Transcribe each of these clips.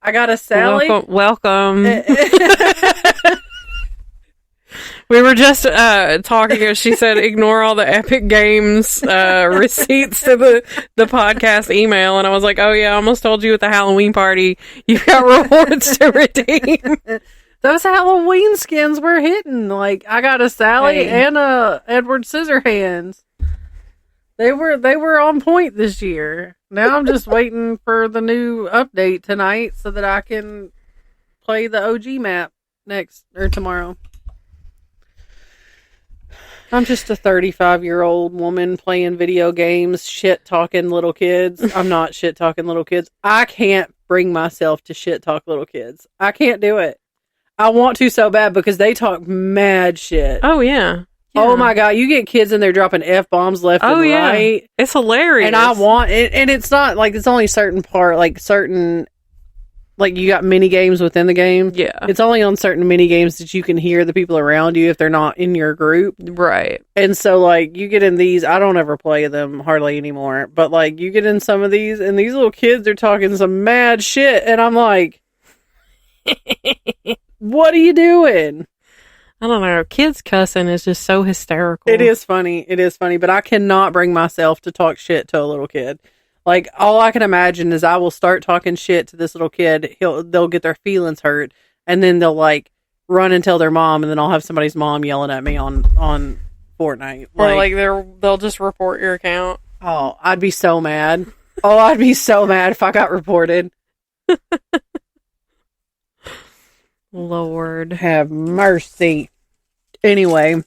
I got a Sally. Welcome. We were just talking, and she said, ignore all the Epic Games receipts to the podcast email. And I was like, oh, yeah, I almost told you at the Halloween party you got rewards to redeem. Those Halloween skins were hitting. Like, I got a Sally and a Edward Scissorhands. They were on point this year. Now I'm just waiting for the new update tonight so that I can play the OG map tomorrow. I'm just a 35-year-old woman playing video games, shit-talking little kids. I'm not shit-talking little kids. I can't bring myself to shit-talk little kids. I can't do it. I want to so bad because they talk mad shit. Oh, yeah. Oh, my God. You get kids in there dropping F-bombs left and right. It's hilarious. And I want it. And it's not like it's only certain part, like certain... Like, you got mini games within the game. Yeah. It's only on certain mini games that you can hear the people around you if they're not in your group. Right. And so, like, you get in these, I don't ever play them hardly anymore, but, like, you get in some of these, and these little kids are talking some mad shit, and I'm like, what are you doing? I don't know. Kids cussing is just so hysterical. It is funny, but I cannot bring myself to talk shit to a little kid. Like, all I can imagine is I will start talking shit to this little kid. They'll get their feelings hurt, and then they'll, like, run and tell their mom, and then I'll have somebody's mom yelling at me on Fortnite. Or, like, they'll just report your account. Oh, I'd be so mad. Oh, I'd be so mad if I got reported. Lord. Have mercy. Anyway,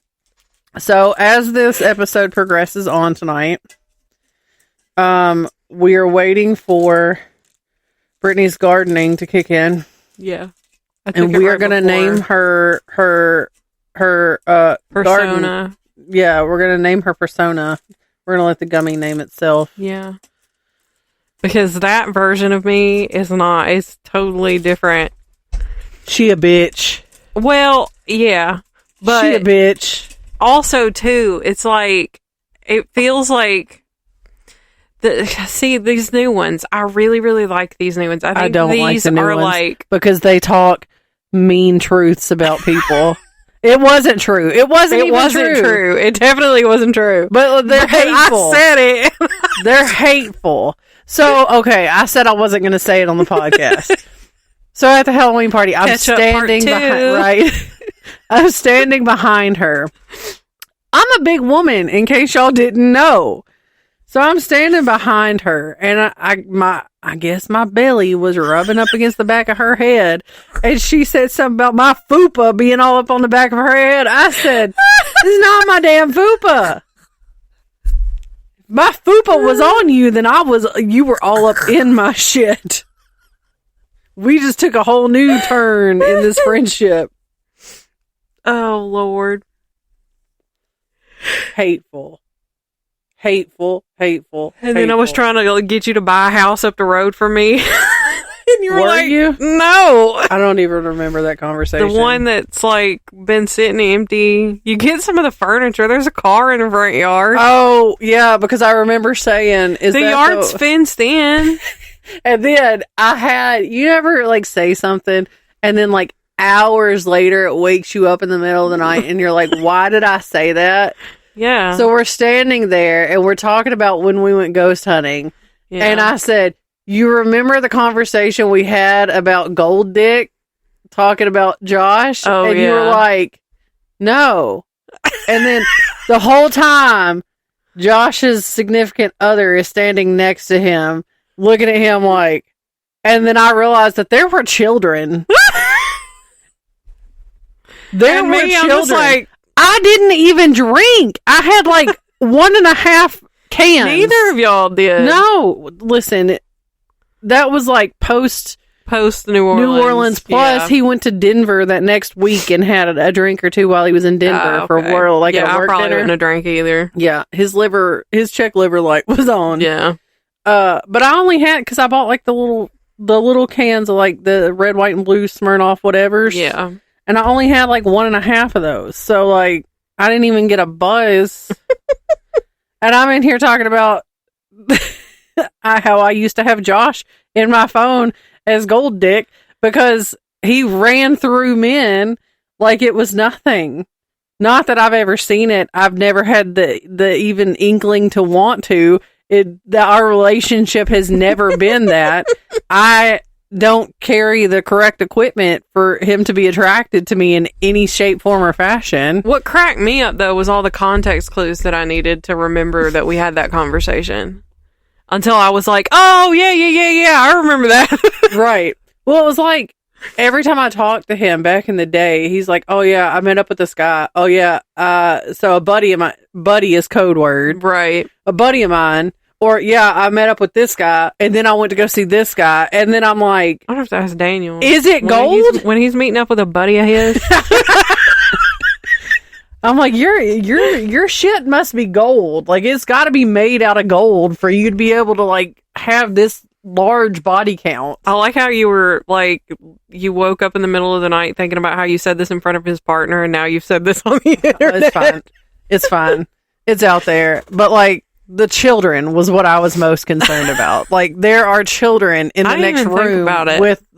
so as this episode progresses on tonight, we are waiting for Brittany's gardening to kick in. Yeah. And we are going to name her Persona. Garden. Yeah, we're going to name her Persona. We're going to let the gummy name itself. Yeah. Because that version of me is totally different. She a bitch. Well, yeah. But she a bitch. Also, too, it's like, it feels like, these new ones, I really, really like these new ones. I think don't these like the new are ones like, because they talk mean truths about people. It wasn't true. It wasn't true. It definitely wasn't true. But they're hateful. I said it. They're hateful. So, okay, I said I wasn't going to say it on the podcast. So at the Halloween party, I'm standing behind, right? I'm standing behind her. I'm a big woman, in case y'all didn't know. So I'm standing behind her, and I guess my belly was rubbing up against the back of her head, and she said something about my fupa being all up on the back of her head. I said, "This is not my damn fupa. If my fupa was on you, then you were all up in my shit." We just took a whole new turn in this friendship. Oh, Lord. Hateful. And then I was trying to get you to buy a house up the road from me. And you were like, you? No. I don't even remember that conversation. The one that's like been sitting empty. You get some of the furniture. There's a car in the front yard. Oh, yeah, because I remember saying, the yard's fenced in. And then you never like say something and then like hours later it wakes you up in the middle of the night and you're like, why did I say that? Yeah. So we're standing there and we're talking about when we went ghost hunting. Yeah. And I said, you remember the conversation we had about Gold Dick talking about Josh? Oh, and yeah. you were like, no. And then the whole time, Josh's significant other is standing next to him, looking at him like, and then I realized that there were children. There were children. I'm just like, I didn't even drink. I had like 1.5 cans. Neither of y'all did. No, listen, that was like post New Orleans. Plus, he went to Denver that next week and had a drink or two while he was in Denver for world like a work I probably dinner. Wouldn't have drank either. Yeah, his check liver light was on. Yeah. But I only had because I bought like the little cans of like the red, white, and blue Smirnoff whatevers. Yeah. And I only had like 1.5 of those. So like I didn't even get a buzz. And I'm in here talking about how I used to have Josh in my phone as gold dick because he ran through men like it was nothing. Not that I've ever seen it. I've never had the even inkling to want to. Our relationship has never been that. I don't carry the correct equipment for him to be attracted to me in any shape, form, or fashion. What cracked me up, though, was all the context clues that I needed to remember that we had that conversation. Until I was like, oh, yeah, I remember that. Right. Well, it was like, every time I talked to him back in the day, he's like, oh, yeah, I met up with this guy. Oh, yeah, so a buddy is code word. Right. A buddy of mine. Or, yeah, I met up with this guy, and then I went to go see this guy, and then I'm like... I have to ask Daniel. Is it gold? When he's meeting up with a buddy of his? I'm like, your shit must be gold. Like, it's got to be made out of gold for you to be able to, like, have this large body count. I like how you were, like, you woke up in the middle of the night thinking about how you said this in front of his partner, and now you've said this on the internet. Oh, it's fine. It's fine. It's out there. But, like... The children was what I was most concerned about. Like, there are children in the next room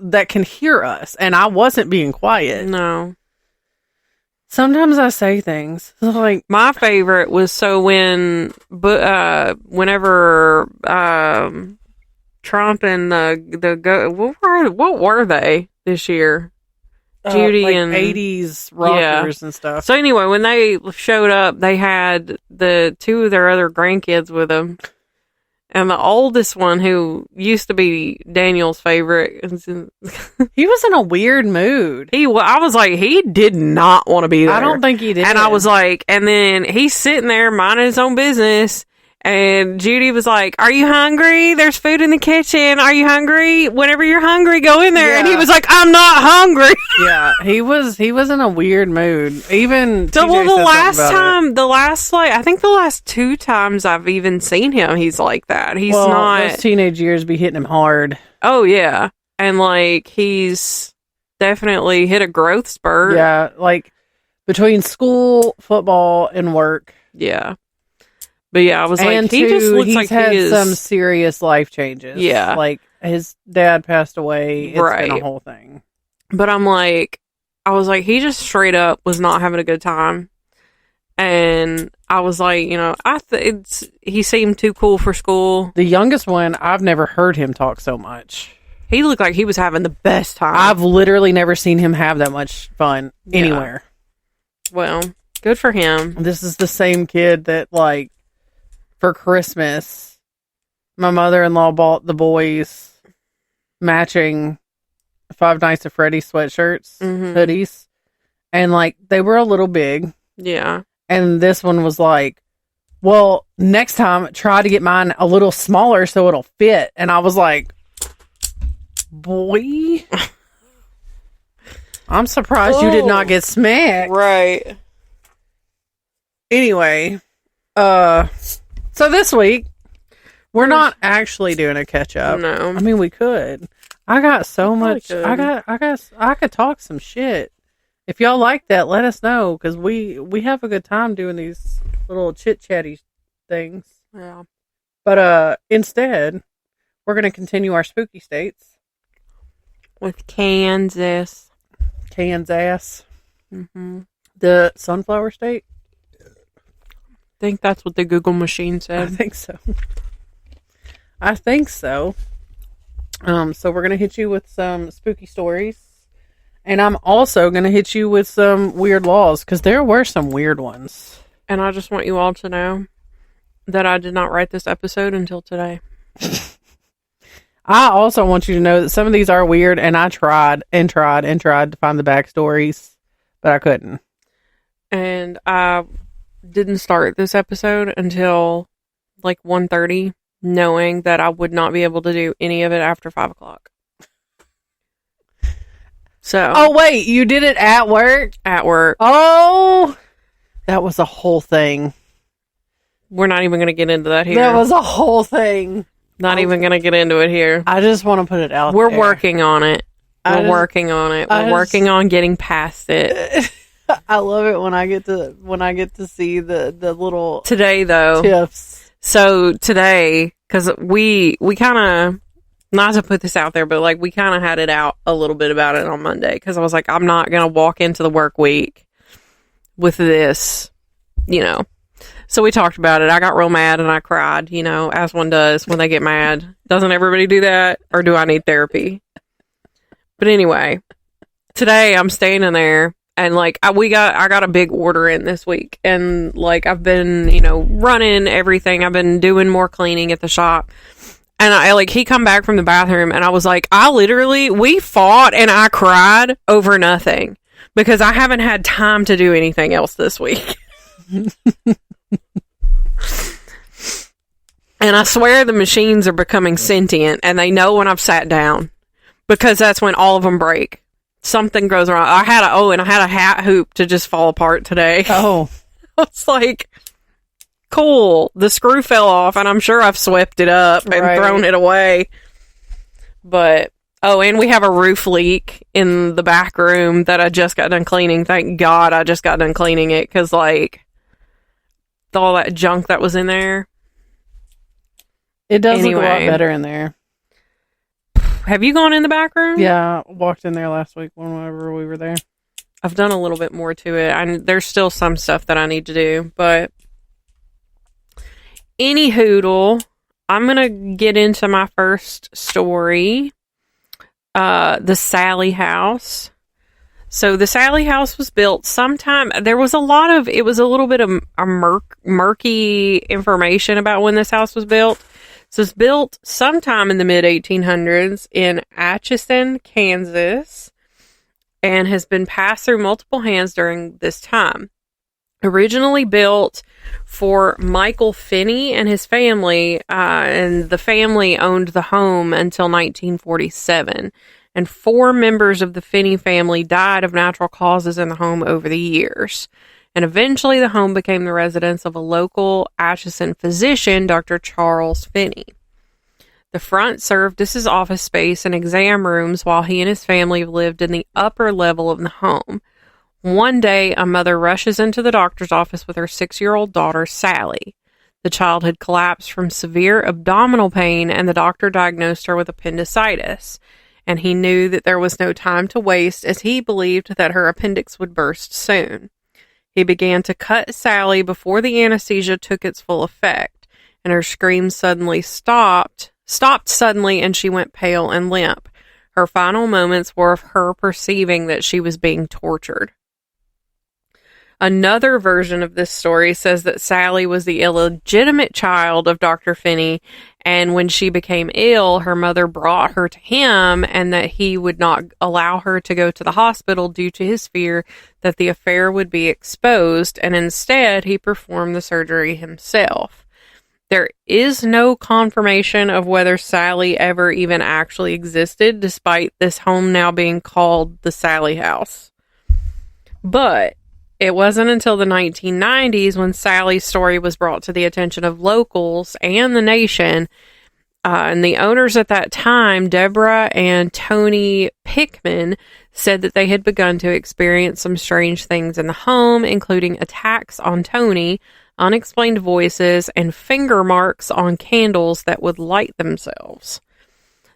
that can hear us, and I wasn't being quiet. No. Sometimes I say things like my favorite was whenever Trump and what were they this year? Judy like and 80s rockers and stuff. So anyway, when they showed up, they had the two of their other grandkids with them. And the oldest one, who used to be Daniel's favorite, he was in a weird mood. I was like, he did not want to be there. I don't think he did. And I was like, and then he's sitting there minding his own business. And Judy was like, are you hungry? There's food in the kitchen. Are you hungry? Whenever you're hungry, go in there. Yeah. And he was like, I'm not hungry. Yeah, he was in a weird mood. Even the last two times I've even seen him, he's like that. He's not. Those teenage years be hitting him hard. Oh, yeah. And like, he's definitely hit a growth spurt. Yeah, like between school, football, and work. Yeah. But yeah, I was like, he just looks like he had some serious life changes. Yeah. Like, his dad passed away. It's right. been a whole thing. But I was like, he just straight up was not having a good time. And I was like, you know, he seemed too cool for school. The youngest one, I've never heard him talk so much. He looked like he was having the best time. I've literally never seen him have that much fun anywhere. Well, good for him. This is the same kid that, like, for Christmas, my mother-in-law bought the boys matching Five Nights at Freddy's sweatshirts, hoodies, and like they were a little big. Yeah. And this one was like, well, next time try to get mine a little smaller so it'll fit. And I was like, boy, I'm surprised you did not get smacked. Right. Anyway, so this week, we're not actually doing a catch up. No. I mean, we could. I got so much. I could talk some shit. If y'all like that, let us know, because we have a good time doing these little chit chatty things. Yeah. But instead, we're gonna continue our spooky states with Kansas. Mm-hmm. The sunflower state. I think that's what the Google machine said. I think so. So we're gonna hit you with some spooky stories, and I'm also gonna hit you with some weird laws, because there were some weird ones. And I just want you all to know that I did not write this episode until today. I also want you to know that some of these are weird, and I tried to find the backstories, but I couldn't. And I didn't start this episode until like 1:30, knowing that I would not be able to do any of it after 5 o'clock. So. Oh, wait, you did it at work? At work. Oh, that was a whole thing. We're not even going to get into that here. That was a whole thing. Not even going to get into it here. I just want to put it out We're there. working on it. We're working on getting past it. I love it when I get to see the little today though tips. So today, because we kind of not to put this out there, but like we kind of had it out a little bit about it on Monday because I was like, I'm not going to walk into the work week with this, So we talked about it. I got real mad and I cried, as one does when they get mad. Doesn't everybody do that? Or do I need therapy? But anyway, today I'm standing there and like I got a big order in this week and like I've been, running everything. I've been doing more cleaning at the shop. And he come back from the bathroom and I was like, we fought and I cried over nothing because I haven't had time to do anything else this week. And I swear the machines are becoming sentient and they know when I've sat down because that's when all of them break. Something goes wrong. I had a hat hoop to just fall apart today. Oh. It's like, cool. The screw fell off and I'm sure I've swept it up and thrown it away. But, and we have a roof leak in the back room that I just got done cleaning. Thank God I just got done cleaning it because all that junk that was in there. It does look a lot better in there. Have you gone in the back room? Yeah, walked in there last week whenever we were there. I've done a little bit more to it. There's still some stuff that I need to do, but any hoodle, I'm going to get into my first story. The Sally House. So the Sally House was built sometime. There was it was a little bit of a murky information about when this house was built. So it's built sometime in the mid-1800s in Atchison, Kansas, and has been passed through multiple hands during this time. Originally built for Michael Finney and his family, and the family owned the home until 1947. And 4 members of the Finney family died of natural causes in the home over the years. And eventually the home became the residence of a local Atchison physician, Dr. Charles Finney. The front served as his office space and exam rooms while he and his family lived in the upper level of the home. One day, a mother rushes into the doctor's office with her 6-year-old daughter, Sally. The child had collapsed from severe abdominal pain, and the doctor diagnosed her with appendicitis. And he knew that there was no time to waste, as he believed that her appendix would burst soon. He began to cut Sally before the anesthesia took its full effect, and her screams suddenly stopped suddenly, and she went pale and limp. Her final moments were of her perceiving that she was being tortured. Another version of this story says that Sally was the illegitimate child of Dr. Finney, and when she became ill, her mother brought her to him, and that he would not allow her to go to the hospital due to his fear that the affair would be exposed, and instead he performed the surgery himself. There is no confirmation of whether Sally ever even actually existed, despite this home now being called the Sally House. But it wasn't until the 1990s when Sally's story was brought to the attention of locals and the nation. And the owners at that time, Deborah and Tony Pickman, said that they had begun to experience some strange things in the home, including attacks on Tony, unexplained voices, and finger marks on candles that would light themselves.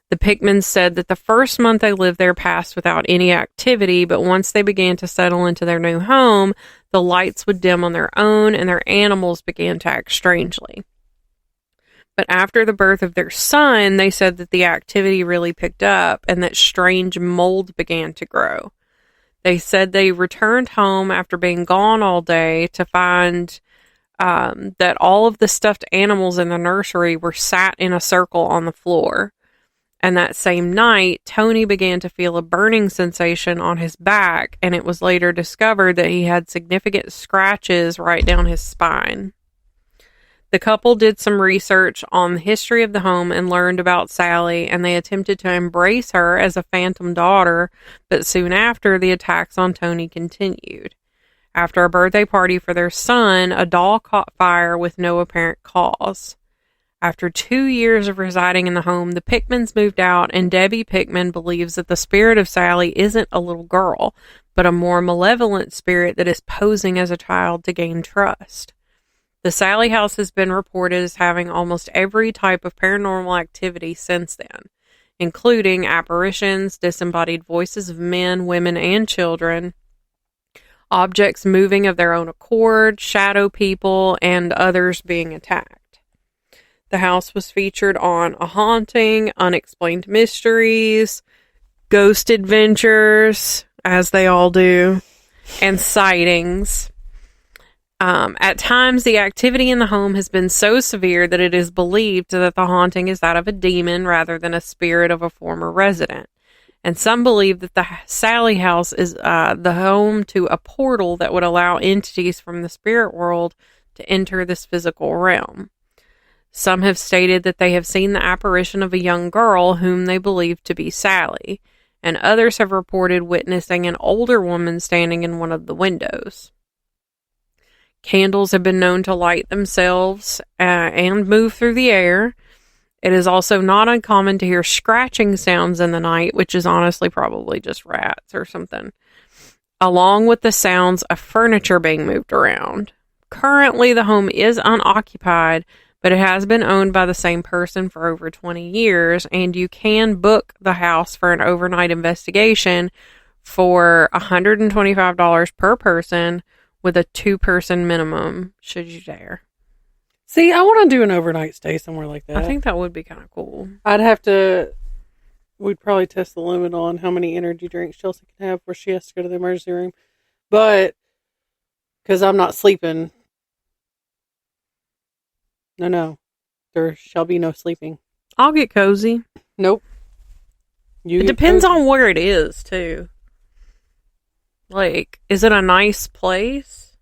The Pickmans said that the first month they lived there passed without any activity, but once they began to settle into their new home, the lights would dim on their own and their animals began to act strangely. But after the birth of their son, they said that the activity really picked up and that strange mold began to grow. They said they returned home after being gone all day to find that all of the stuffed animals in the nursery were sat in a circle on the floor. And that same night, Tony began to feel a burning sensation on his back, and it was later discovered that he had significant scratches right down his spine. The couple did some research on the history of the home and learned about Sally, and they attempted to embrace her as a phantom daughter, but soon after, the attacks on Tony continued. After a birthday party for their son, a doll caught fire with no apparent cause. After 2 years of residing in the home, the Pickmans moved out, and Debbie Pickman believes that the spirit of Sally isn't a little girl, but a more malevolent spirit that is posing as a child to gain trust. The Sally House has been reported as having almost every type of paranormal activity since then. including apparitions, disembodied voices of men, women, and children, objects moving of their own accord, shadow people, and others being attacked. The house was featured on A Haunting, Unexplained Mysteries, Ghost Adventures, as they all do, and Sightings. At times, the activity in the home has been so severe that it is believed that the haunting is that of a demon rather than a spirit of a former resident. And some believe that the Sally House is the home to a portal that would allow entities from the spirit world to enter this physical realm. Some have stated that they have seen the apparition of a young girl whom they believe to be Sally, and others have reported witnessing an older woman standing in one of the windows. Candles have been known to light themselves and move through the air. It is also not uncommon to hear scratching sounds in the night, which is honestly probably just rats or something, along with the sounds of furniture being moved around. Currently, the home is unoccupied, but it has been owned by the same person for over 20 years, and you can book the house for an overnight investigation for $125 per person, with a 2-person minimum, should you dare. See, I want to do an overnight stay somewhere like that. I think that would be kind of cool. We'd probably test the limit on how many energy drinks Chelsea can have where she has to go to the emergency room. But, because I'm not sleeping. No. There shall be no sleeping. I'll get cozy. Nope. It depends on where it is, too. Like, is it a nice place?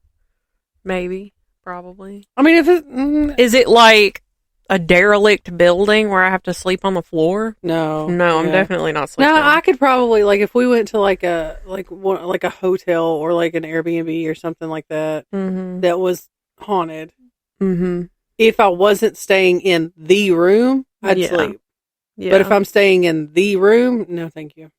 Maybe. Probably. I mean, if it... Is it like a derelict building where I have to sleep on the floor? No. No, I'm definitely not sleeping. No, I could probably, like, if we went to, like a hotel or, like, an Airbnb or something like that, that was haunted. Mm-hmm. If I wasn't staying in the room, I'd sleep. Yeah. But if I'm staying in the room, no, thank you.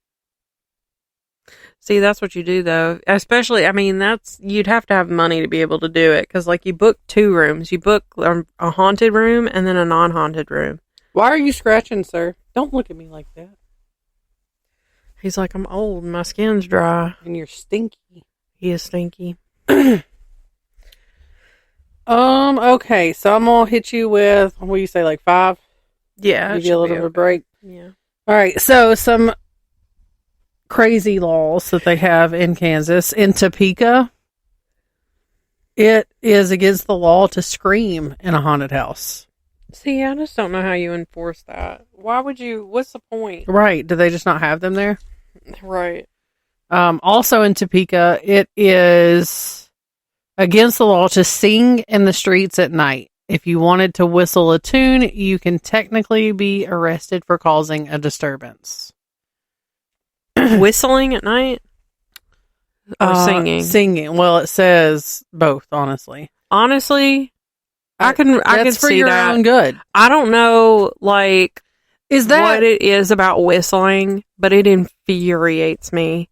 See, that's what you do, though. Especially, I mean, you'd have to have money to be able to do it. Because, like, you book 2 rooms. You book a haunted room and then a non-haunted room. Why are you scratching, sir? Don't look at me like that. He's like, I'm old. My skin's dry. And you're stinky. He is stinky. Okay. So I'm going to hit you with, what do you say, like 5? Yeah. Give you a little bit of a break. Yeah. All right. So some crazy laws that they have in Kansas. In Topeka, it is against the law to scream in a haunted house. See, I just don't know how you enforce that. Why would you? What's the point? Right. Do they just not have them there? Right. Also in Topeka, it is against the law to sing in the streets at night. If you wanted to whistle a tune, you can technically be arrested for causing a disturbance. Whistling at night? Or singing? Singing. Well, it says both, honestly. Honestly, I can for see your that. own good. I don't know, like, is that what it is about whistling, but it infuriates me.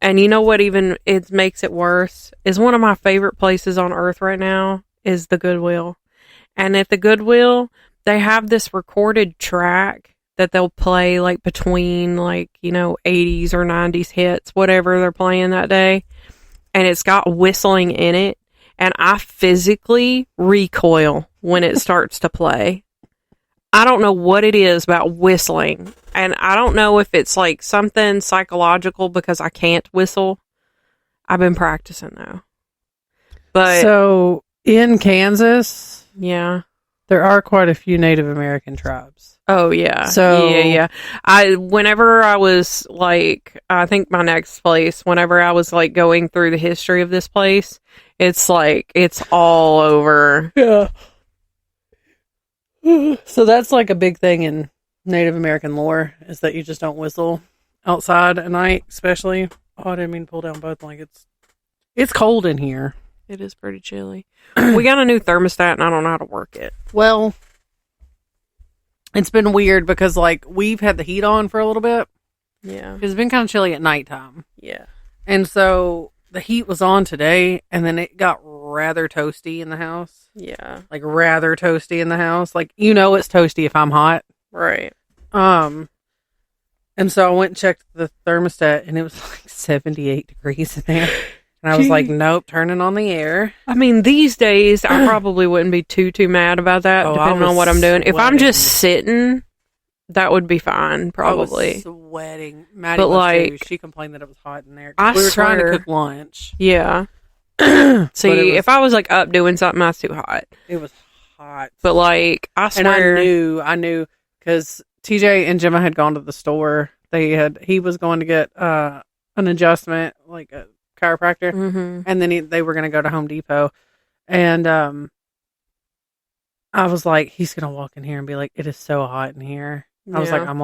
And you know what even it makes it worse? Is one of my favorite places on earth right now is the Goodwill. And at the Goodwill, they have this recorded track that they'll play, like, between, like, 80s or 90s hits, whatever they're playing that day. And it's got whistling in it. And I physically recoil when it starts to play. I don't know what it is about whistling. And I don't know if it's, like, something psychological because I can't whistle. I've been practicing, though. But so, in Kansas, yeah, there are quite a few Native American tribes. Oh, yeah. So, yeah. Whenever I was, like, I think my next place, whenever I was, like, going through the history of this place, it's, like, it's all over. Yeah. So that's, like, a big thing in Native American lore, is that you just don't whistle outside at night, especially. Oh, I didn't mean to pull down both blankets. It's cold in here. It is pretty chilly. We got a new thermostat, and I don't know how to work it. Well, it's been weird because, like, we've had the heat on for a little bit. Yeah. It's been kind of chilly at nighttime. Yeah. And so the heat was on today, and then it got rather toasty in the house. Yeah. Like, rather toasty in the house. Like, it's toasty if I'm hot. Right. And so I went and checked the thermostat, and it was like 78 degrees in there. And I was like, nope, turning on the air. I mean, these days, I probably wouldn't be too mad about that, depending on what I'm doing. If I'm just sitting, that would be fine, probably. I was sweating. Maddie was too. She complained that it was hot in there. We were trying to cook lunch. Yeah. See, if I was like up doing something, that's too hot. It was hot. But like, I swear. And I knew, because TJ and Gemma had gone to the store. He was going to get an adjustment, like a chiropractor, and then they were going to go to Home Depot, and I was like, he's going to walk in here and be like, it is so hot in here. I was like, I'm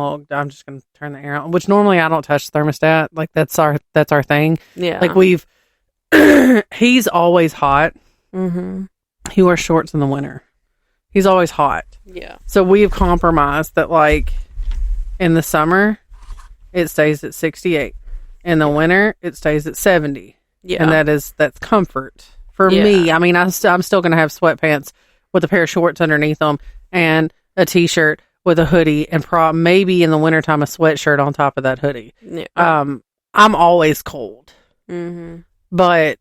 just going to turn the air on, which normally I don't touch the thermostat. Like that's our thing. Yeah. Like he's always hot. He wears shorts in the winter. He's always hot. Yeah. So we've compromised that, like, in the summer, it stays at 68. In the winter, it stays at 70. Yeah. And that's comfort for me. I mean, I'm still going to have sweatpants with a pair of shorts underneath them and a t-shirt with a hoodie and maybe in the wintertime a sweatshirt on top of that hoodie. Yeah. I'm always cold. But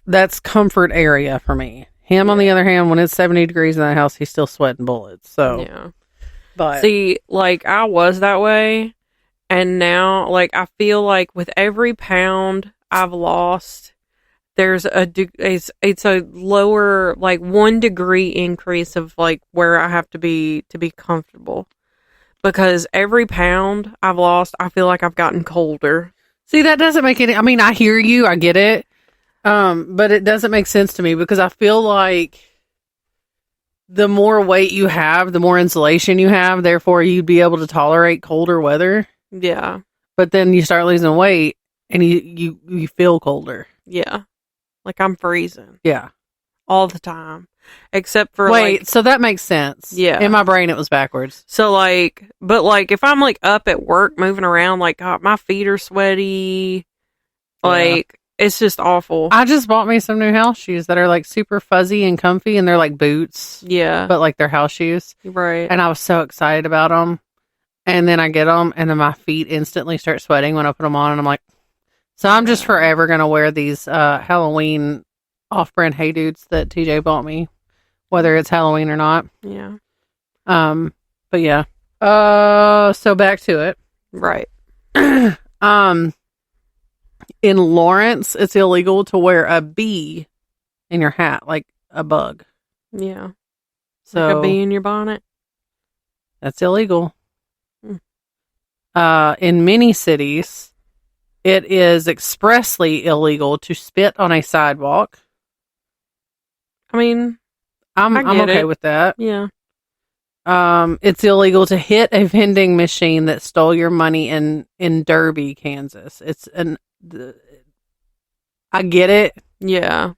that's comfort area for me. Him, on the other hand, when it's 70 degrees in that house, he's still sweating bullets. So, yeah. But see, like, I was that way, and now, like, I feel like with every pound I've lost, there's it's a lower, like, 1 degree increase of, like, where I have to be comfortable. Because every pound I've lost, I feel like I've gotten colder. See, that doesn't make any... I mean, I hear you. I get it. But it doesn't make sense to me because I feel like the more weight you have, the more insulation you have. Therefore, you'd be able to tolerate colder weather. Yeah. But then you start losing weight and you feel colder. Yeah. Like I'm freezing. Yeah. All the time. Except for so that makes sense. Yeah. In my brain, it was backwards. So but if I'm like up at work moving around, like God, my feet are sweaty. Like, it's just awful. I just bought me some new house shoes that are like super fuzzy and comfy, and they're like boots. Yeah. But like they're house shoes. Right. And I was so excited about them. And then I get them, and then my feet instantly start sweating when I put them on, and I'm like, so I'm just forever going to wear these Halloween off-brand Hey Dudes that TJ bought me, whether it's Halloween or not. Yeah. But yeah. So back to it. Right. In Lawrence, it's illegal to wear a bee in your hat, like a bug. Yeah. So like a bee in your bonnet. That's illegal. In many cities, it is expressly illegal to spit on a sidewalk. I mean, I'm okay with that. Yeah. It's illegal to hit a vending machine that stole your money in Derby, Kansas. I get it. Yeah.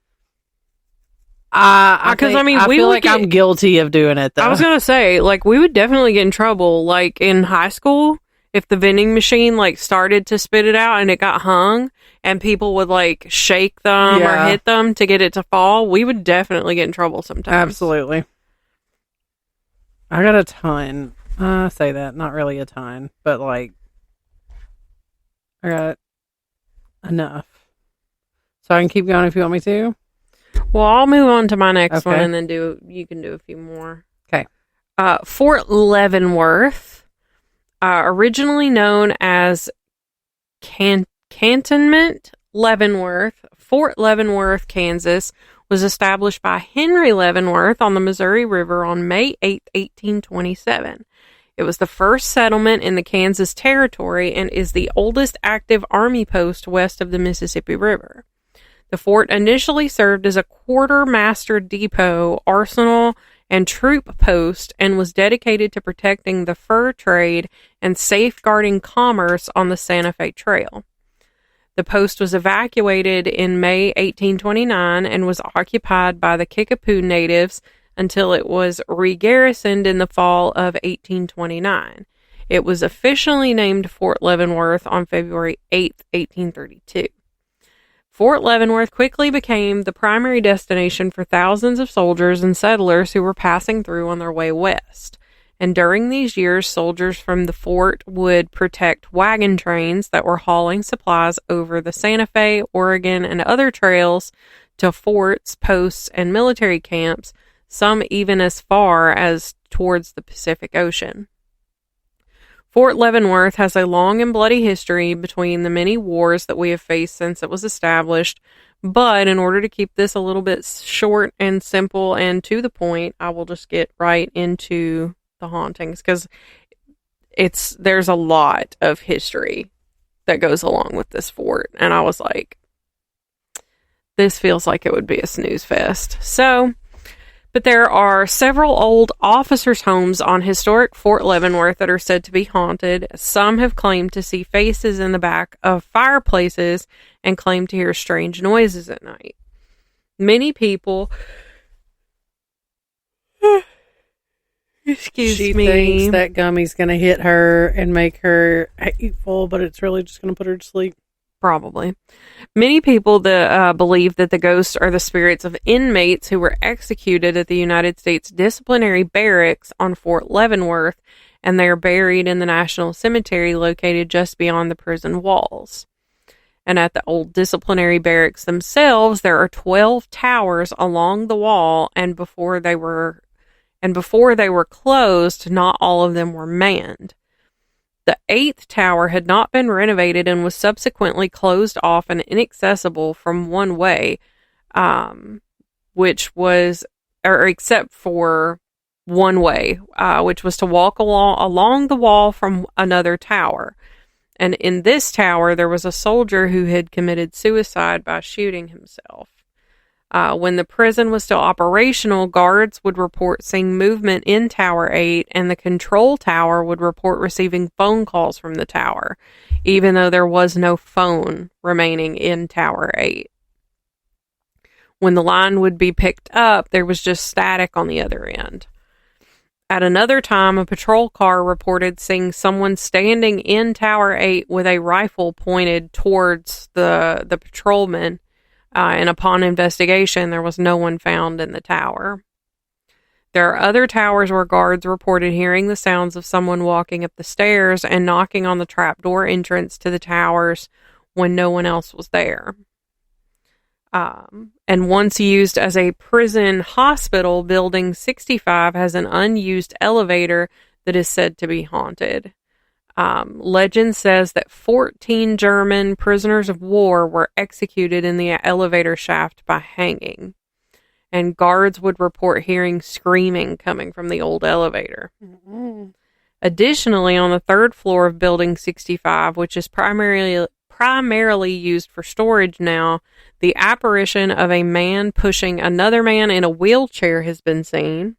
I feel like I'm guilty of doing it, though. I was gonna say, like, we would definitely get in trouble, like, in high school, if the vending machine, like, started to spit it out and it got hung, and people would, like, shake them or hit them to get it to fall, we would definitely get in trouble sometimes. Absolutely. I got a ton. I say that, not really a ton, but, like, I got enough. So I can keep going if you want me to. Well, I'll move on to my next one and then you can do a few more. Okay. Fort Leavenworth, originally known as Cantonment Leavenworth, Fort Leavenworth, Kansas, was established by Henry Leavenworth on the Missouri River on May 8, 1827. It was the first settlement in the Kansas Territory and is the oldest active Army post west of the Mississippi River. The fort initially served as a quartermaster depot, arsenal, and troop post and was dedicated to protecting the fur trade and safeguarding commerce on the Santa Fe Trail. The post was evacuated in May 1829 and was occupied by the Kickapoo natives until it was re-garrisoned in the fall of 1829. It was officially named Fort Leavenworth on February 8, 1832. Fort Leavenworth quickly became the primary destination for thousands of soldiers and settlers who were passing through on their way west. And during these years, soldiers from the fort would protect wagon trains that were hauling supplies over the Santa Fe, Oregon, and other trails to forts, posts, and military camps, some even as far as towards the Pacific Ocean. Fort Leavenworth has a long and bloody history between the many wars that we have faced since it was established, but in order to keep this a little bit short and simple and to the point, I will just get right into the hauntings, because there's a lot of history that goes along with this fort, and I was like, this feels like it would be a snooze fest. So, but there are several old officers' homes on historic Fort Leavenworth that are said to be haunted. Some have claimed to see faces in the back of fireplaces and claim to hear strange noises at night. Many people... She thinks that gummy's going to hit her and make her hateful, but it's really just going to put her to sleep. Probably. Many people believe that the ghosts are the spirits of inmates who were executed at the United States Disciplinary Barracks on Fort Leavenworth, and they are buried in the National Cemetery located just beyond the prison walls. And at the old disciplinary barracks themselves, there are 12 towers along the wall, and before they were closed, not all of them were manned. The 8th tower had not been renovated and was subsequently closed off and inaccessible from one way, except for one way, which was to walk along the wall from another tower. And in this tower, there was a soldier who had committed suicide by shooting himself. When the prison was still operational, guards would report seeing movement in Tower 8, and the control tower would report receiving phone calls from the tower, even though there was no phone remaining in Tower 8. When the line would be picked up, there was just static on the other end. At another time, a patrol car reported seeing someone standing in Tower 8 with a rifle pointed towards the patrolman. And upon investigation, there was no one found in the tower. There are other towers where guards reported hearing the sounds of someone walking up the stairs and knocking on the trapdoor entrance to the towers when no one else was there. And once used as a prison hospital, Building 65 has an unused elevator that is said to be haunted. Legend says that 14 German prisoners of war were executed in the elevator shaft by hanging, and guards would report hearing screaming coming from the old elevator. Mm-hmm. Additionally, on the 3rd floor of Building 65, which is primarily used for storage now, the apparition of a man pushing another man in a wheelchair has been seen.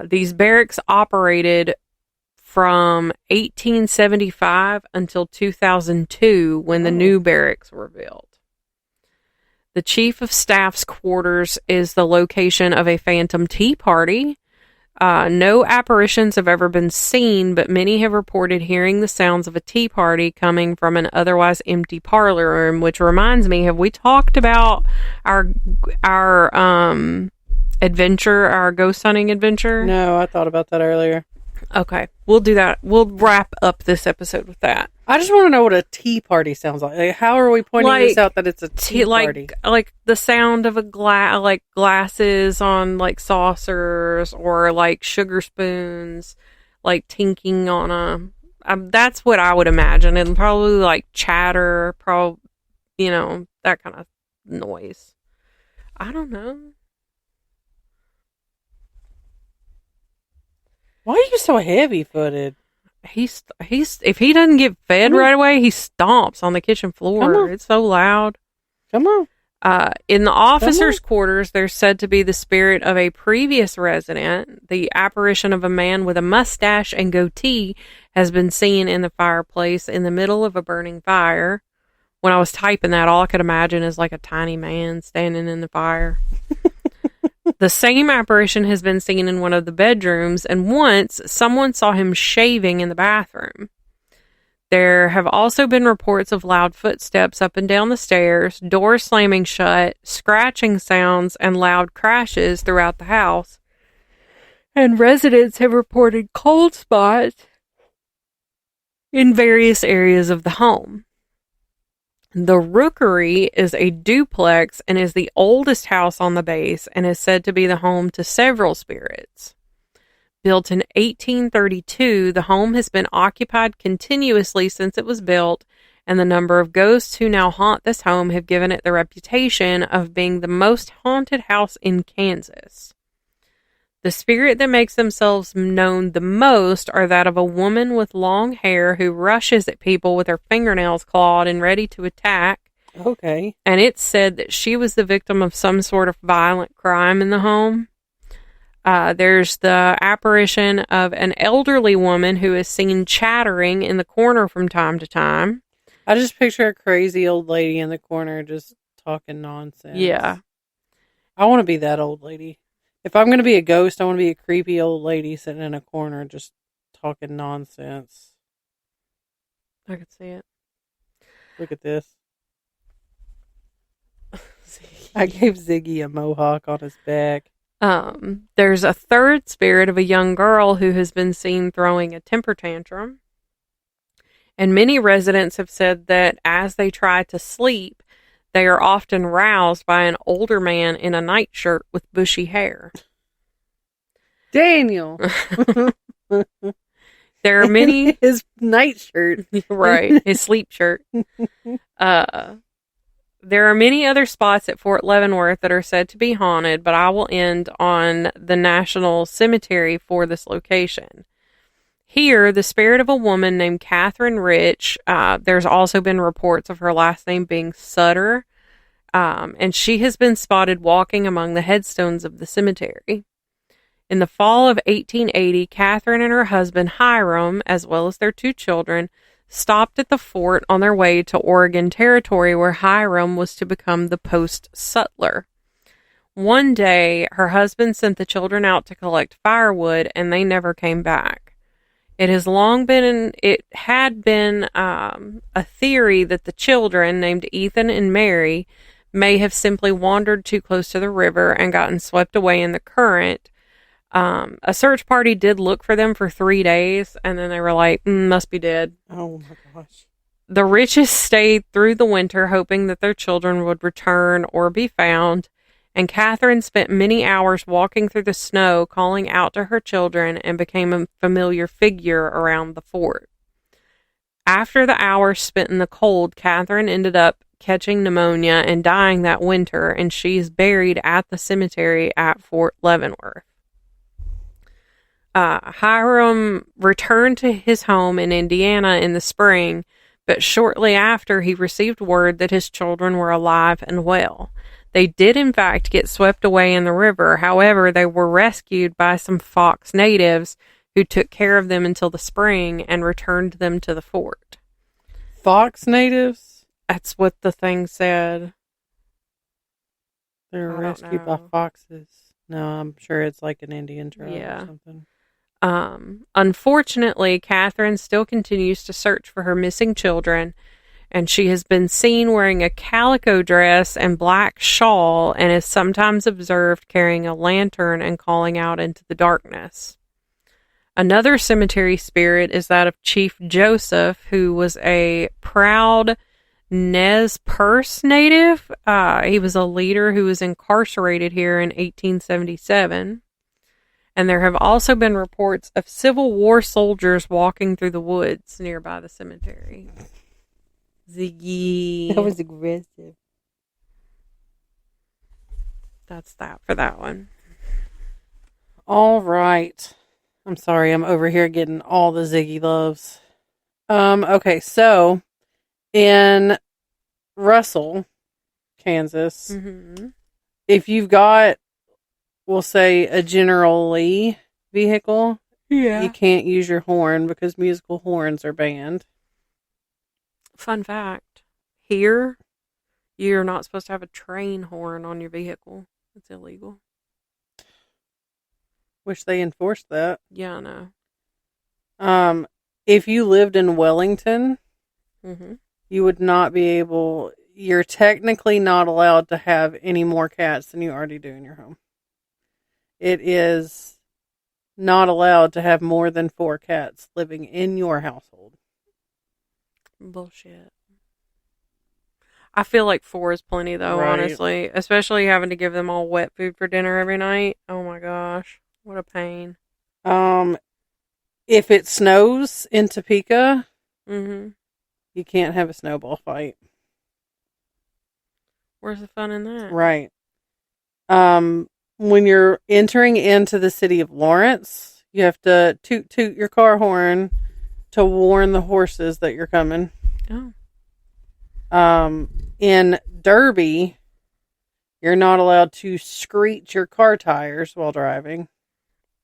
These barracks operated from 1875 until 2002, when the new barracks were built. The Chief of Staff's quarters is the location of a phantom tea party. No apparitions have ever been seen, but many have reported hearing the sounds of a tea party coming from an otherwise empty parlor room, which reminds me, have we talked about our adventure, our ghost hunting adventure? No, I thought about that earlier. Okay, we'll do that. We'll wrap up this episode with that. I just want to know what a tea party sounds like. Like, how are we pointing this out that it's a tea party? Like the sound of glasses on like saucers, or like sugar spoons, like tinking on a. That's what I would imagine, and probably like chatter, that kind of noise. I don't know. Why are you so heavy-footed? He's if he doesn't get fed right away, he stomps on the kitchen floor. It's so loud. Come on. In the officers' quarters, there's said to be the spirit of a previous resident. The apparition of a man with a mustache and goatee has been seen in the fireplace in the middle of a burning fire. When I was typing that, all I could imagine is like a tiny man standing in the fire. The same apparition has been seen in one of the bedrooms, and once someone saw him shaving in the bathroom. There have also been reports of loud footsteps up and down the stairs, doors slamming shut, scratching sounds, and loud crashes throughout the house. And residents have reported cold spots in various areas of the home. The Rookery is a duplex and is the oldest house on the base and is said to be the home to several spirits. Built in 1832, the home has been occupied continuously since it was built, and the number of ghosts who now haunt this home have given it the reputation of being the most haunted house in Kansas. The spirit that makes themselves known the most are that of a woman with long hair who rushes at people with her fingernails clawed and ready to attack. Okay. And it's said that she was the victim of some sort of violent crime in the home. There's the apparition of an elderly woman who is seen chattering in the corner from time to time. I just picture a crazy old lady in the corner just talking nonsense. Yeah. I want to be that old lady. If I'm going to be a ghost, I want to be a creepy old lady sitting in a corner just talking nonsense. I could see it. Look at this. I gave Ziggy a mohawk on his back. There's a third spirit of a young girl who has been seen throwing a temper tantrum. And many residents have said that as they try to sleep, they are often roused by an older man in a nightshirt with bushy hair. Daniel! There are many... His nightshirt. Right, his sleep shirt. There are many other spots at Fort Leavenworth that are said to be haunted, but I will end on the National Cemetery for this location. Here, the spirit of a woman named Catherine Rich, there's also been reports of her last name being Sutter, and she has been spotted walking among the headstones of the cemetery. In the fall of 1880, Catherine and her husband Hiram, as well as their 2 children, stopped at the fort on their way to Oregon Territory, where Hiram was to become the post sutler. One day, her husband sent the children out to collect firewood, and they never came back. It had been a theory that the children, named Ethan and Mary, may have simply wandered too close to the river and gotten swept away in the current. A search party did look for them for 3 days, and then they were like, must be dead. Oh my gosh. The Riches stayed through the winter, hoping that their children would return or be found, and Catherine spent many hours walking through the snow, calling out to her children, and became a familiar figure around the fort. After the hours spent in the cold, Catherine ended up catching pneumonia and dying that winter, and she is buried at the cemetery at Fort Leavenworth. Hiram returned to his home in Indiana in the spring, but shortly after he received word that his children were alive and well. They did in fact get swept away in the river. However, they were rescued by some Fox natives who took care of them until the spring and returned them to the fort. Fox natives? That's what the thing said. They're rescued by foxes. No, I'm sure it's like an Indian tribe or something. Unfortunately, Catherine still continues to search for her missing children, and she has been seen wearing a calico dress and black shawl and is sometimes observed carrying a lantern and calling out into the darkness. Another cemetery spirit is that of Chief Joseph, who was a proud Nez Perce native. He was a leader who was incarcerated here in 1877. And there have also been reports of Civil War soldiers walking through the woods nearby the cemetery. Ziggy. That was aggressive. That's that for that one. All right. I'm sorry, I'm over here getting all the Ziggy loves. Okay, so in Russell, Kansas, if you've got, we'll say, a General Lee vehicle, you can't use your horn because musical horns are banned. Fun fact, here, you're not supposed to have a train horn on your vehicle. It's illegal. Wish they enforced that. Yeah, I know. If you lived in Wellington, you would not be able, you're technically not allowed to have any more cats than you already do in your home. It is not allowed to have more than 4 cats living in your household. Bullshit. I feel like 4 is plenty, though, Right. honestly. Especially having to give them all wet food for dinner every night. Oh my gosh. What a pain. If it snows in Topeka, Mm-hmm. you can't have a snowball fight. Where's the fun in that? Right. When you're entering into the city of Lawrence, you have to toot your car horn to warn the horses that you're coming. Oh. In Derby, you're not allowed to screech your car tires while driving.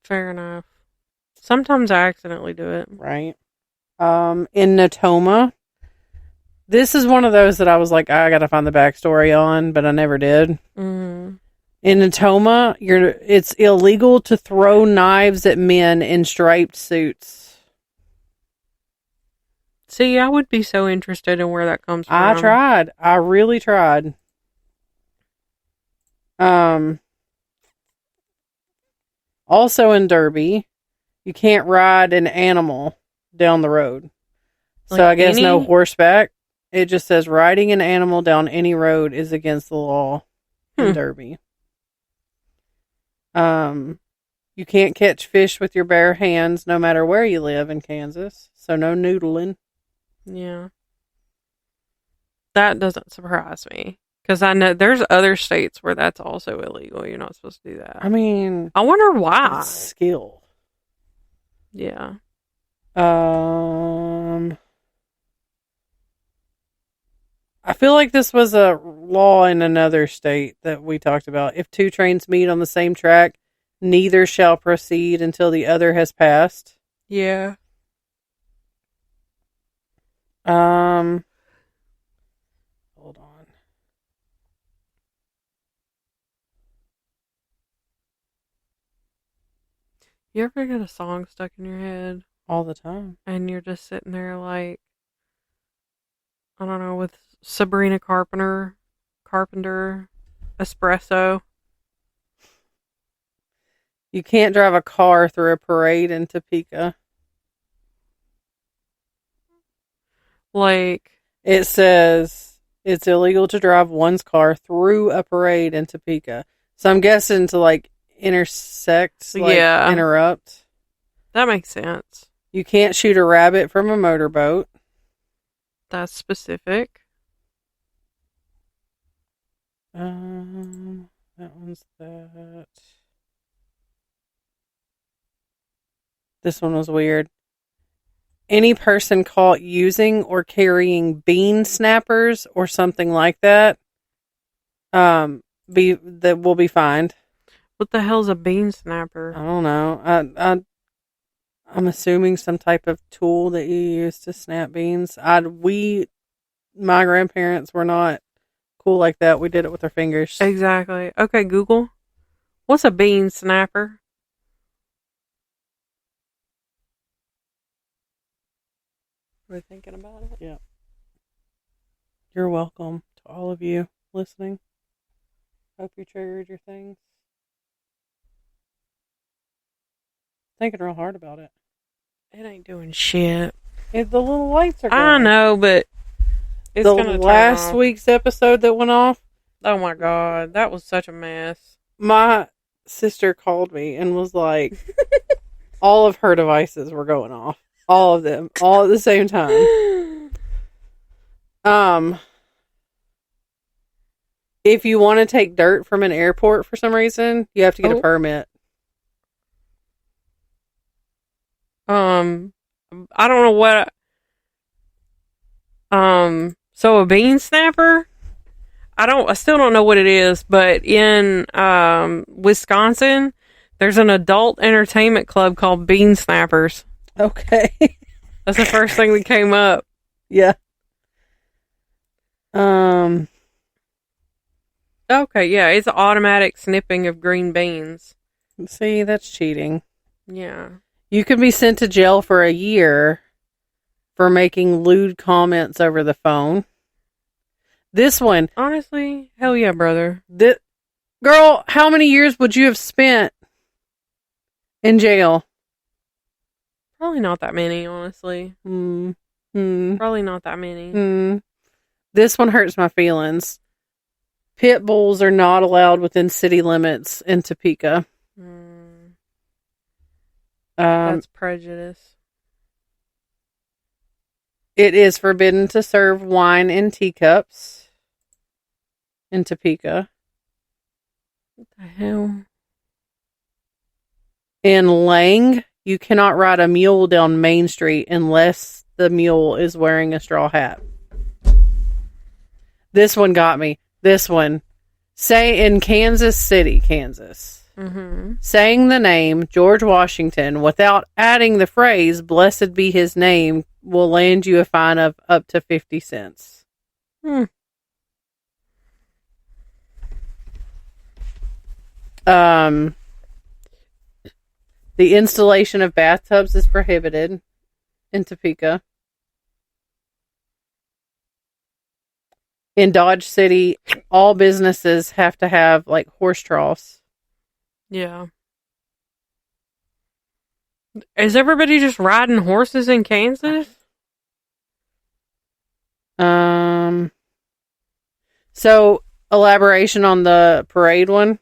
Fair enough. Sometimes I accidentally do it. Right. In Natoma, this is one of those that I was like, I gotta find the backstory on, but I never did. Mm-hmm. In Natoma, it's illegal to throw knives at men in striped suits. See, I would be so interested in where that comes from. I tried. I really tried. Also in Derby, you can't ride an animal down the road. So Like I guess no any- horseback. It just says riding an animal down any road is against the law in Derby. You can't catch fish with your bare hands no matter where you live in Kansas. So no noodling. Yeah. That doesn't surprise me. Because I know there's other states where that's also illegal. You're not supposed to do that. I mean, I wonder why. it's skill. Yeah. I feel like this was a law in another state that we talked about. If 2 trains meet on the same track, neither shall proceed until the other has passed. Yeah. Hold on. You ever get a song stuck in your head All the time. and you're just sitting there like, I don't know, with Sabrina Carpenter, Espresso. You can't drive a car through a parade in Topeka. Like, It says it's illegal to drive one's car through a parade in Topeka. So I'm guessing to like intersect, like Yeah. interrupt. that makes sense. You can't shoot a rabbit from a motorboat. That's specific. That one's that. This one was weird. Any person caught using or carrying bean snappers or something like that, that will be fined. What the hell's a bean snapper? I don't know. I'm assuming some type of tool that you use to snap beans. My grandparents were not cool like that. We did it with our fingers. Exactly. Okay, Google. What's a bean snapper? We're thinking about it. Yeah. You're welcome to all of you listening. Hope you triggered your things. Thinking real hard about it. It ain't doing shit. The little lights are going. I know, but it's The gonna turn last off. week's episode that went off, Oh my god, that was such a mess. my sister called me and was like, all of her devices were going off. All of them. All at the same time. If you want to take dirt from an airport for some reason, you have to get a permit. I don't know what. So a bean snapper? I still don't know what it is, but in Wisconsin, there's an adult entertainment club called Bean Snappers. Okay. That's the first thing that came up. Yeah. Okay, yeah, it's automatic snipping of green beans. See, that's cheating. Yeah. You can be sent to jail for a year for making lewd comments over the phone. This one. Honestly, hell yeah, brother. Girl, how many years would you have spent In jail. Probably not that many, honestly. Probably not that many. This one hurts my feelings. Pit bulls are not allowed within city limits in Topeka. That's prejudice. It is forbidden to serve wine in teacups in Topeka. What the hell? In Lang, you cannot ride a mule down Main Street unless the mule is wearing a straw hat. This one got me. This one. Say in Kansas City, Kansas. Saying the name George Washington without adding the phrase, blessed be his name, will land you a fine of up to 50 cents. The installation of bathtubs is prohibited in Topeka. In Dodge City, all businesses have to have like horse troughs. Yeah. Is everybody just riding horses in Kansas? So, elaboration on the parade one.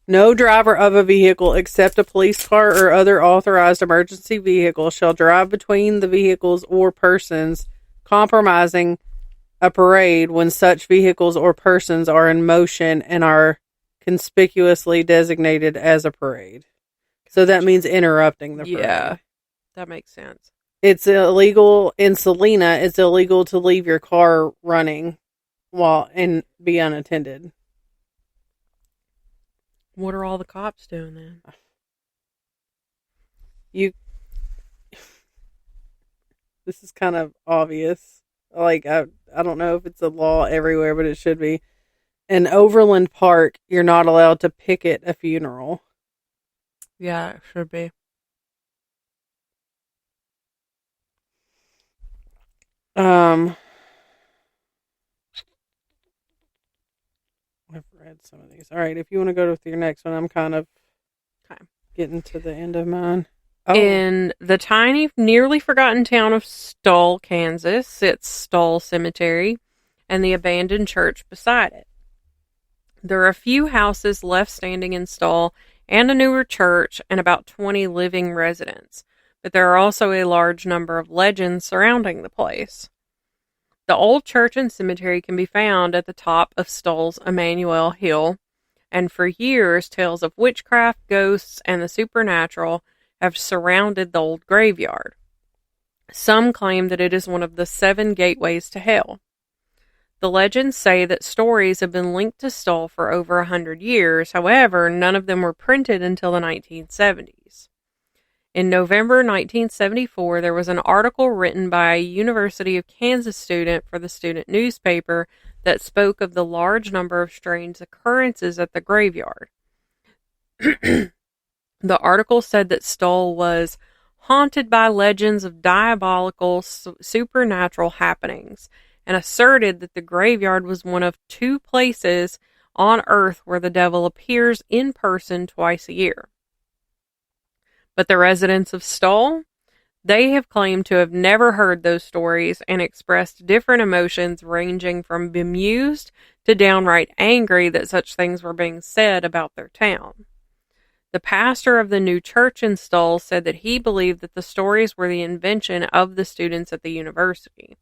No driver of a vehicle except a police car or other authorized emergency vehicle shall drive between the vehicles or persons compromising a parade when such vehicles or persons are in motion and are conspicuously designated as a parade. So that means interrupting the parade. Yeah, that makes sense. It's illegal in Salina. It's illegal to leave your car running while and be unattended. What are all the cops doing then? This is kind of obvious. Like, I don't know if it's a law everywhere, but it should be. In Overland Park, you're not allowed to picket a funeral. Yeah, it should be. I've read some of these. All right, if you want to go with your next one, I'm kind of getting to the end of mine. Oh. In the tiny, nearly forgotten town of Stull, Kansas, sits Stull Cemetery and the abandoned church beside it. There are a few houses left standing in Stull and a newer church and about 20 living residents, but there are also a large number of legends surrounding the place. The old church and cemetery can be found at the top of Stull's Emmanuel Hill, and for years tales of witchcraft, ghosts, and the supernatural have surrounded the old graveyard. Some claim that it is one of the 7 gateways to hell. The legends say that stories have been linked to Stull for over 100 years. However, none of them were printed until the 1970s. In November 1974, there was an article written by a University of Kansas student for the student newspaper that spoke of the large number of strange occurrences at the graveyard. The article said that Stull was haunted by legends of diabolical supernatural happenings, and asserted that the graveyard was one of 2 places on Earth where the devil appears in person twice a year. But the residents of Stull, they have claimed to have never heard those stories and expressed different emotions ranging from bemused to downright angry that such things were being said about their town. The pastor of the new church in Stull said that he believed that the stories were the invention of the students at the university.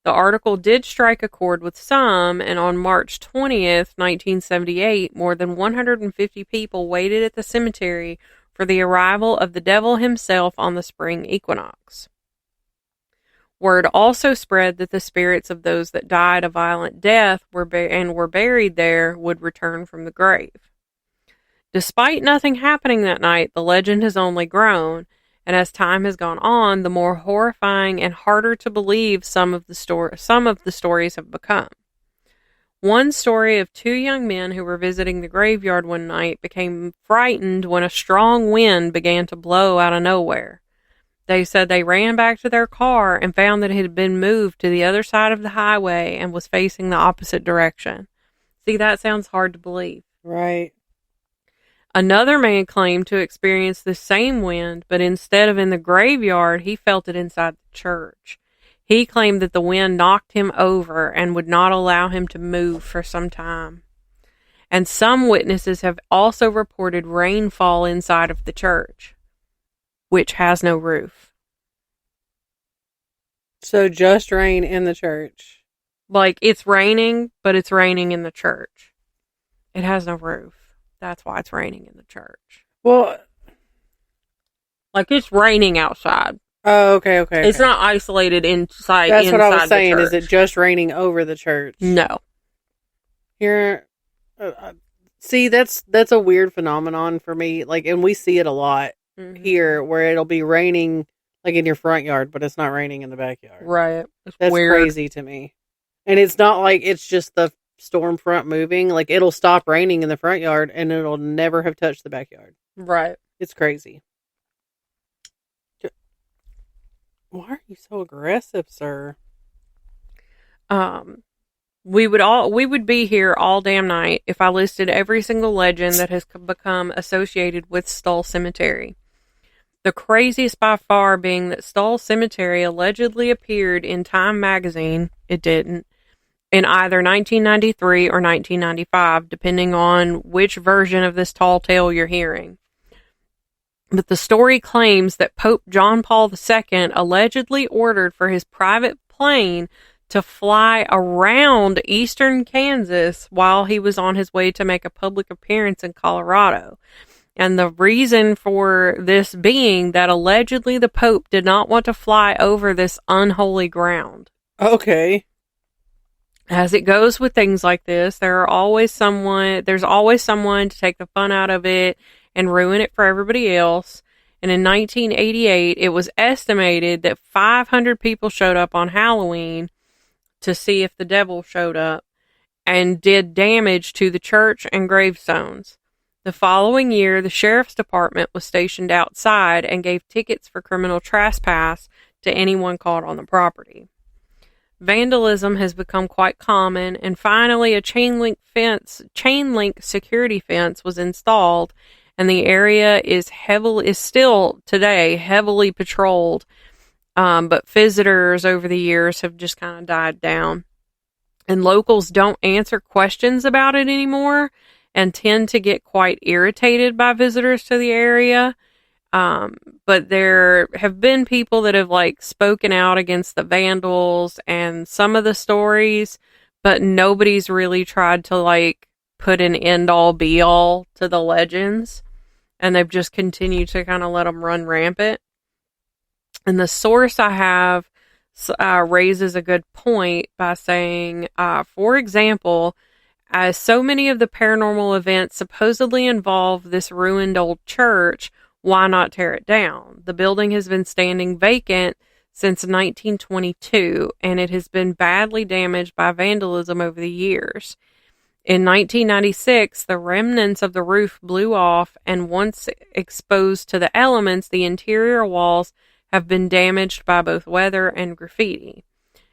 The article did strike a chord with some, and on March 20th, 1978, more than 150 people waited at the cemetery for the arrival of the devil himself on the spring equinox. Word also spread that the spirits of those that died a violent death were buried there would return from the grave. Despite nothing happening that night, the legend has only grown, and as time has gone on, the more horrifying and harder to believe some of the stories have become. One story of 2 young men who were visiting the graveyard one night became frightened when a strong wind began to blow out of nowhere. They said they ran back to their car and found that it had been moved to the other side of the highway and was facing the opposite direction. See, that sounds hard to believe. Right. Another man claimed to experience the same wind, but instead of in the graveyard, he felt it inside the church. He claimed that the wind knocked him over and would not allow him to move for some time. And some witnesses have also reported rainfall inside of the church, which has no roof. So just rain in the church. Like, it's raining, but it's raining in the church. It has no roof. That's why it's raining in the church. Well, like, it's raining outside. Oh, okay. It's not isolated inside. That's what I was saying. Is it just raining over the church? No. Here, see, that's a weird phenomenon for me. Like, and we see it a lot here, where it'll be raining like in your front yard, but it's not raining in the backyard. Right. That's weird. Crazy to me. And it's not like it's just the storm front moving. Like, it'll stop raining in the front yard and it'll never have touched the backyard. Right. It's crazy. Why are you so aggressive, sir? We would be here all damn night if I listed every single legend that has become associated with Stull Cemetery. The craziest by far being that Stull Cemetery allegedly appeared in Time magazine. It didn't. In either 1993 or 1995, depending on which version of this tall tale you're hearing. But the story claims that Pope John Paul II allegedly ordered for his private plane to fly around eastern Kansas while he was on his way to make a public appearance in Colorado. And the reason for this being that allegedly the Pope did not want to fly over this unholy ground. Okay. As it goes with things like this, there's always someone to take the fun out of it and ruin it for everybody else. And in 1988, it was estimated that 500 people showed up on Halloween to see if the devil showed up and did damage to the church and gravestones. The following year, the sheriff's department was stationed outside and gave tickets for criminal trespass to anyone caught on the property. Vandalism has become quite common, and finally a chain link security fence was installed, and the area is still today heavily patrolled, but visitors over the years have just kind of died down. And locals don't answer questions about it anymore and tend to get quite irritated by visitors to the area. But there have been people that have spoken out against the vandals and some of the stories, but nobody's really tried to put an end all be all to the legends. And they've just continued to kind of let them run rampant. And the source I have raises a good point by saying, for example, as so many of the paranormal events supposedly involve this ruined old church, why not tear it down? The building has been standing vacant since 1922, and it has been badly damaged by vandalism over the years. In 1996, the remnants of the roof blew off, and once exposed to the elements, the interior walls have been damaged by both weather and graffiti.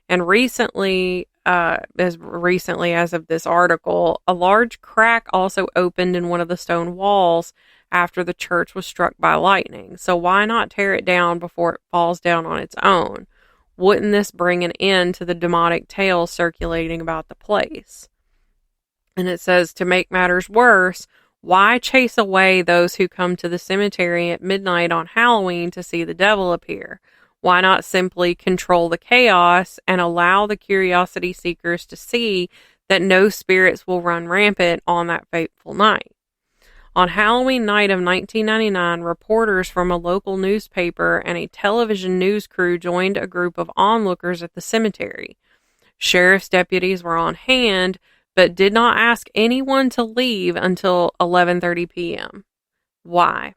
And as recently as of this article, a large crack also opened in one of the stone walls after the church was struck by lightning. So why not tear it down before it falls down on its own? Wouldn't this bring an end to the demonic tales circulating about the place? And it says, to make matters worse, why chase away those who come to the cemetery at midnight on Halloween to see the devil appear? Why not simply control the chaos and allow the curiosity seekers to see that no spirits will run rampant on that fateful night? On Halloween night of 1999, reporters from a local newspaper and a television news crew joined a group of onlookers at the cemetery. Sheriff's deputies were on hand, but did not ask anyone to leave until 11:30 p.m. Why?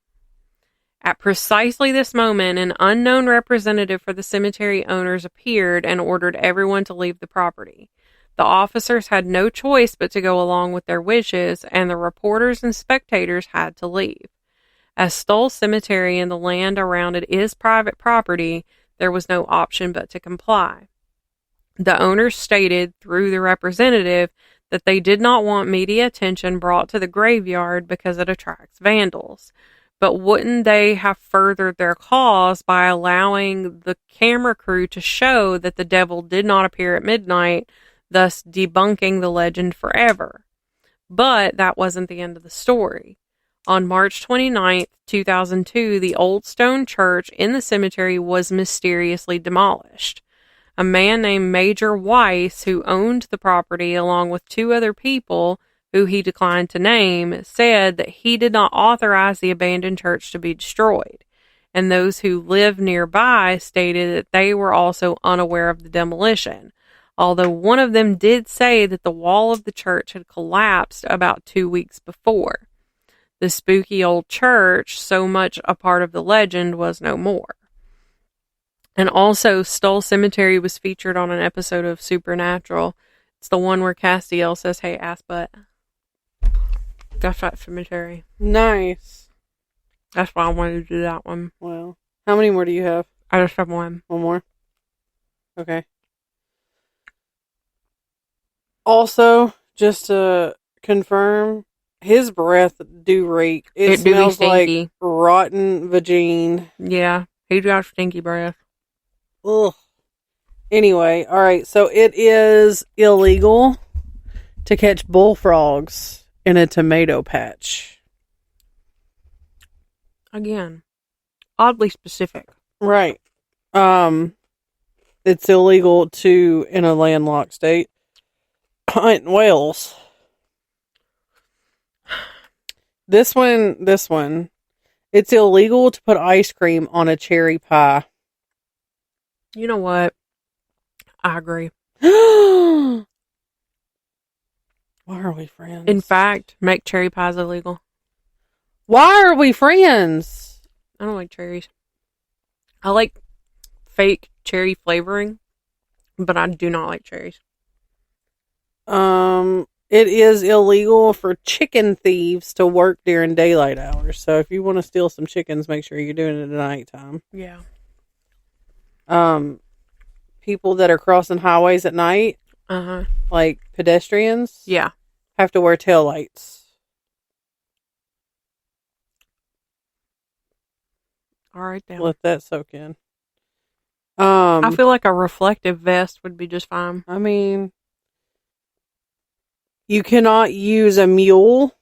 At precisely this moment, an unknown representative for the cemetery owners appeared and ordered everyone to leave the property. The officers had no choice but to go along with their wishes, and the reporters and spectators had to leave. As Stull Cemetery and the land around it is private property, there was no option but to comply. The owners stated, through the representative, that they did not want media attention brought to the graveyard because it attracts vandals. But wouldn't they have furthered their cause by allowing the camera crew to show that the devil did not appear at midnight, thus debunking the legend forever? But that wasn't the end of the story. On March 29th, 2002, the old stone church in the cemetery was mysteriously demolished. A man named Major Weiss, who owned the property along with 2 other people who he declined to name, said that he did not authorize the abandoned church to be destroyed. And those who lived nearby stated that they were also unaware of the demolition, although one of them did say that the wall of the church had collapsed about 2 weeks before. The spooky old church, so much a part of the legend, was no more. And also, Stull Cemetery was featured on an episode of Supernatural. It's the one where Castiel says, "Hey, ass butt." That's that cemetery. Nice. That's why I wanted to do that one. Well, how many more do you have? I just have one. One more? Okay. Also, just to confirm, his breath do reek. It smells like rotten vagine. Yeah, he got stinky breath. Ugh. Anyway, alright, so it is illegal to catch bullfrogs in a tomato patch. Again, oddly specific. Right. It's illegal to, in a landlocked state, hunt whales. This one, it's illegal to put ice cream on a cherry pie. You know what? I agree. Why are we friends? In fact, make cherry pies illegal. Why are we friends? I don't like cherries. I like fake cherry flavoring, but I do not like cherries. It is illegal for chicken thieves to work during daylight hours. So if you want to steal some chickens, make sure you're doing it at nighttime. Yeah. People that are crossing highways at night, like pedestrians, have to wear taillights. All right, then. Let that soak in. I feel like a reflective vest would be just fine. I mean, you cannot use a mule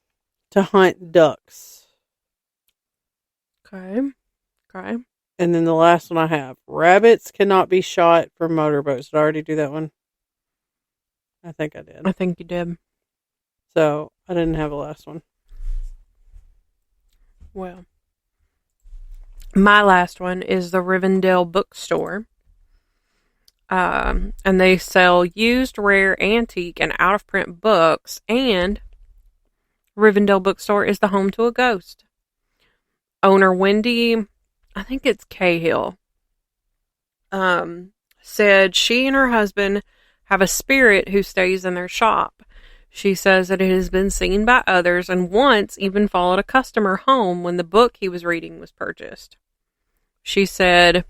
to hunt ducks. Okay. And then the last one I have. Rabbits cannot be shot from motorboats. Did I already do that one? I think I did. I think you did. So, I didn't have a last one. Well, my last one is the Rivendell Bookstore. And they sell used, rare, antique, and out-of-print books. And Rivendell Bookstore is the home to a ghost. Owner Wendy, I think it's Cahill, said she and her husband have a spirit who stays in their shop. She says that it has been seen by others and once even followed a customer home when the book he was reading was purchased. She said,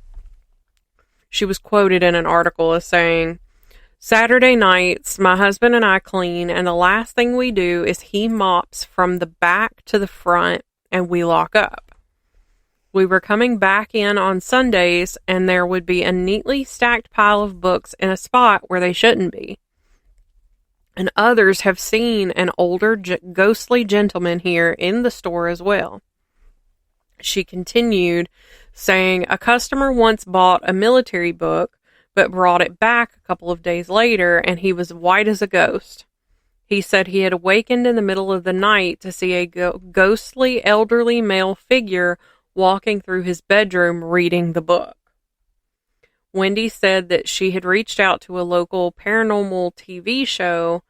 she was quoted in an article as saying, "Saturday nights, my husband and I clean, and the last thing we do is he mops from the back to the front and we lock up. We were coming back in on Sundays, and there would be a neatly stacked pile of books in a spot where they shouldn't be. And others have seen an older, ghostly gentleman here in the store as well." She continued, saying a customer once bought a military book, but brought it back a couple of days later, and he was white as a ghost. He said he had awakened in the middle of the night to see a ghostly elderly male figure walking through his bedroom reading the book. Wendy said that she had reached out to a local paranormal TV show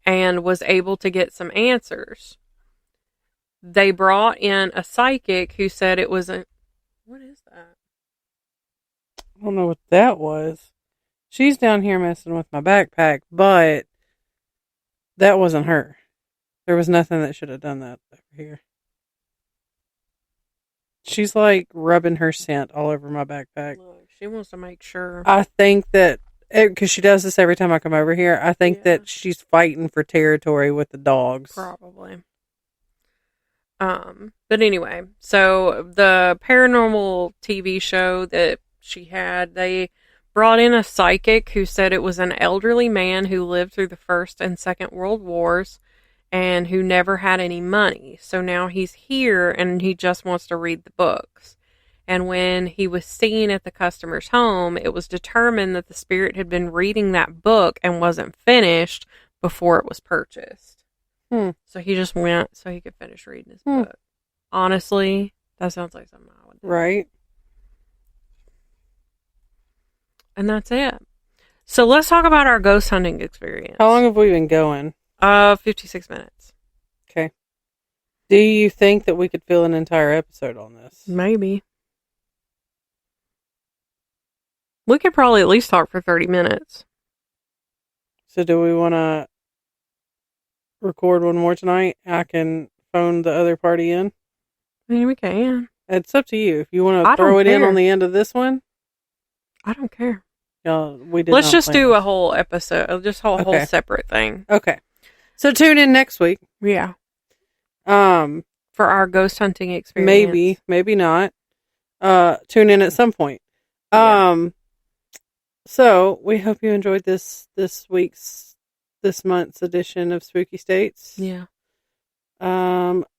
and was able to get some answers. They brought in a psychic who said it was a... What is that? I don't know what that was. She's down here messing with my backpack, but that wasn't her. There was nothing that should have done that over here. She's like rubbing her scent all over my backpack. Look, she wants to make sure. I think that because she does this every time I come over here. I think that she's fighting for territory with the dogs. Probably. But anyway, so the paranormal TV show that she had, they brought in a psychic who said it was an elderly man who lived through the First and Second World Wars and who never had any money. So now he's here and he just wants to read the books. And when he was seen at the customer's home, it was determined that the spirit had been reading that book and wasn't finished before it was purchased. So he just went so he could finish reading his book. Honestly, that sounds like something I would do. Right. And that's it. So let's talk about our ghost hunting experience. How long have we been going? 56 minutes. Okay. Do you think that we could fill an entire episode on this? Maybe. We could probably at least talk for 30 minutes. So do we want to record one more tonight? I can phone the other party in. I mean, we can. It's up to you. If you want to throw it in on the end of this one. I don't care. Let's just do a whole episode, just a whole separate thing. Okay. So tune in next week. Yeah. For our ghost hunting experience. Maybe not. Tune in at some point. Yeah. So we hope you enjoyed this month's edition of Spooky States. Yeah.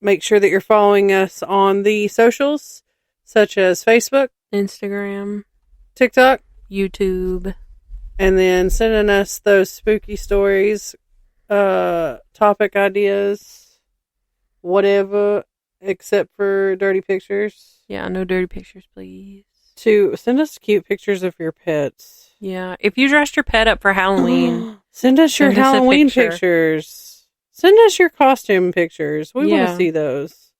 Make sure that you're following us on the socials, such as Facebook, Instagram, TikTok, YouTube, and then sending us those spooky stories, topic ideas, whatever, except for dirty pictures. Yeah, no dirty pictures, please. To send us cute pictures of your pets. Yeah, if you dressed your pet up for Halloween, send us your Halloween pictures. Send us your costume pictures. We want to see those.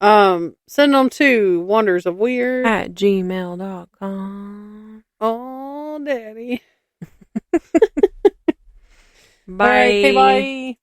Send them to wondersofweird@gmail.com. Oh, daddy. Bye. Right, okay, bye.